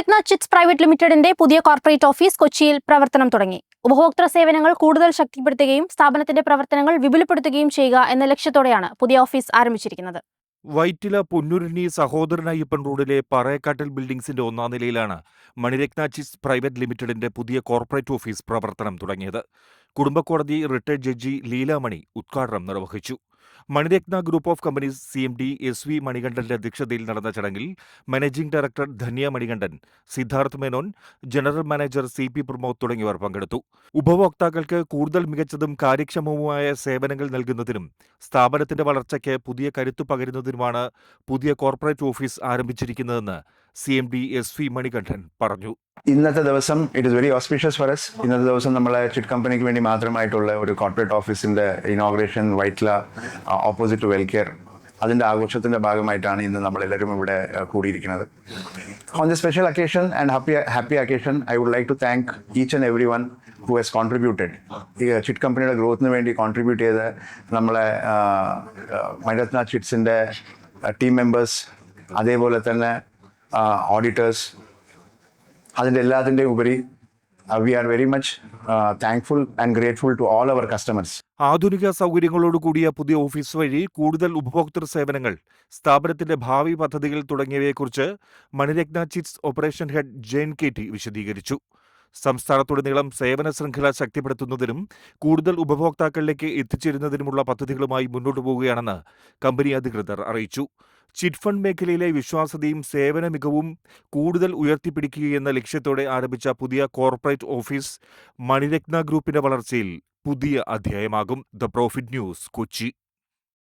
മണിരത്ന chits private ലിമിറ്റഡിന്റെ പുതിയ corporate office കൊച്ചിയിൽ പ്രവർത്തനം തുടങ്ങി. ഉപഭോക്തൃ സേവനങ്ങൾ കൂടുതൽ ശക്തിപ്പെടുത്തുകയും സ്ഥാപനത്തിന്റെ പ്രവർത്തനങ്ങൾ വിപുലപ്പെടുത്തുകയും ചെയ്യുക എന്ന ലക്ഷ്യത്തോടെയാണ് പുതിയ ഓഫീസ് ആരംഭിച്ചിരിക്കുന്നത്. വൈറ്റില പൊന്നുരുണി സഹോദരനയ്യപ്പൻ റോഡിലെ പറയക്കാട്ടിൽ ബിൽഡിംഗ്സിന്റെ ഒന്നാം നിലയിലാണ് മണിരത്ന ചിറ്റ്സ് പ്രൈവറ്റ് ലിമിറ്റഡിന്റെ പുതിയ കോർപ്പറേറ്റ് ഓഫീസ് പ്രവർത്തനം തുടങ്ങിയത്. കുടുംബക്കോടതി റിട്ടയർഡ് ജഡ്ജി ലീലാമണി ഉദ്ഘാടനം നിർവഹിച്ചു. Maniratna group of companies CMD SV മണികണ്ഠന്റെ അധ്യക്ഷതയിൽ നടന്ന ചടങ്ങിൽ managing director Dhanya Manikandan, Siddharth Menon, general manager CP Pramod തുടങ്ങിയവർ പങ്കെടുത്തു. ഉപഭോക്താക്കൾക്ക് കൂടുതൽ മികച്ചതും കാര്യക്ഷമവുമായ സേവനങ്ങൾ നൽകുന്നതിനും സ്ഥാപനത്തിന്റെ വളർച്ചയ്ക്ക് പുതിയ കരുത്തു പകരുന്നതിനുമാണ് പുതിയ കോർപ്പറേറ്റ് ഓഫീസ് ആരംഭിച്ചിരിക്കുന്നതെന്ന് CMD SV മണികണ്ഠൻ പറഞ്ഞു. ഇന്നത്തെ ദിവസം it is very auspicious for us. ഇന്നത്തെ ദിവസം നമ്മളെ ചിറ്റ് കമ്പനിക്ക് വേണ്ടി മാത്രമായിട്ടുള്ള ഒരു കോർപ്പറേറ്റ് ഓഫീസിന്റെ inauguration Vyttila opposite to Welcare, അതിന്റെ ആഘോഷത്തിന്റെ ഭാഗമായിട്ടാണ് ഇന്ന് നമ്മളെല്ലാവരും ഇവിടെ കൂടിയിരിക്കുന്നത്. On the special occasion and happy occasion I would like to thank each and every one who has contributed. ഈ ചിറ്റ് കമ്പനിയുടെ ഗ്രോത്തിന് വേണ്ടി കോൺട്രിബ്യൂട്ട് ചെയ്ത് നമ്മളെ മണിരത്ന ചിറ്റ്സിന്റെ ടീം മെമ്പേഴ്സ്, അതേപോലെ തന്നെ ഓഡിറ്റേഴ്സ്, അതിൻ്റെ എല്ലാത്തിൻ്റെയും ഉപരി we are very much thankful and grateful to all our customers. ആധുനിക സൗകര്യങ്ങളോട് കൂടിയ പുതിയ ഓഫീസ് വഴി കൂടുതൽ ഉപഭോക്തൃ സേവനങ്ങൾ, സ്ഥാപനത്തിന്റെ ഭാവി പദ്ധതികൾ തുടങ്ങിയവയെക്കുറിച്ച് Maniratna chits operation head Jain KT വിശദീകരിച്ചു. സംസ്ഥാനത്തുടനീളം സേവന ശൃംഖല ശക്തിപ്പെടുത്തുന്നതിനും കൂടുതൽ ഉപഭോക്താക്കളിലേക്ക് എത്തിച്ചേരുന്നതിനുമുള്ള പദ്ധതികളുമായി മുന്നോട്ടു പോവുകയാണെന്ന് കമ്പനി അധികൃതർ അറിയിച്ചു. ചിറ്റ് ഫണ്ട് മേഖലയിലെ വിശ്വാസ്യതയും സേവന മികവും കൂടുതൽ ഉയർത്തിപ്പിടിക്കുകയെന്ന ലക്ഷ്യത്തോടെ ആരംഭിച്ച പുതിയ കോർപ്പറേറ്റ് ഓഫീസ് മണിരത്ന ഗ്രൂപ്പിന്റെ വളർച്ചയിൽ പുതിയ അധ്യായമാകും. The profit news, Kochi.